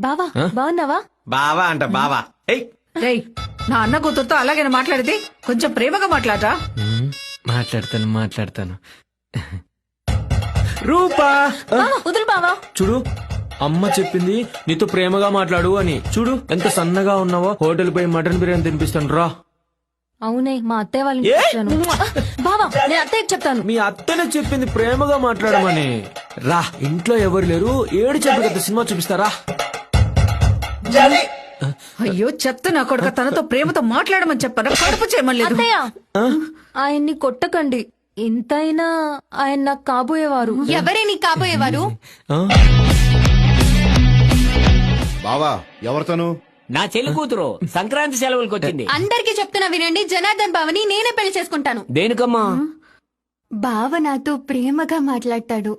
బావా బాగున్నావా? బావా అంట బావా. ఏయ్ రేయ్, నా అన్న కూతురుతో అలాగైనా మాట్లాడితే కొంచెం ప్రేమగా మాట్లాడరా. మాట్లాడతాను రూపా. బావా వదులు బావా. చూడు, అమ్మ చెప్పింది నీతో ప్రేమగా మాట్లాడు అని. చూడు ఎంత సన్నగా ఉన్నావో. హోటల్ పోయి మటన్ బిర్యానీ తినిపిస్తాను రా. అవునే, మా అత్తయ్య వాళ్ళని చూశాను. బావా నేను అత్తయ్యకి చెప్తాను. మీ అత్తనే చెప్పింది ప్రేమగా మాట్లాడమని. రా, ఇంట్లో ఎవరు లేరు. ఏడు చెప్పు కదా సినిమా చూపిస్తారా. అయ్యో చెత్త నా కొడుక, తనతో ప్రేమతో మాట్లాడమని చెప్పారా? కడుపు చేయమలేదు. అత్తయ్య ఆయన్ని కొట్టకండి. ఎంతైనా ఆయన నాకు కాబోయేవారు. ఎవరే నీ కాబోయేవారు? బావా ఎవరితోను? నా చెల్లి కూతురు సంక్రాంతి సెలవులకు వచ్చింది. అందరికి చెప్తున్నా వినండి, జనార్దన్ బావని నేనే పెళ్లి చేసుకుంటాను. దేనికమ్మా? బావ నాతో ప్రేమగా మాట్లాడతాడు.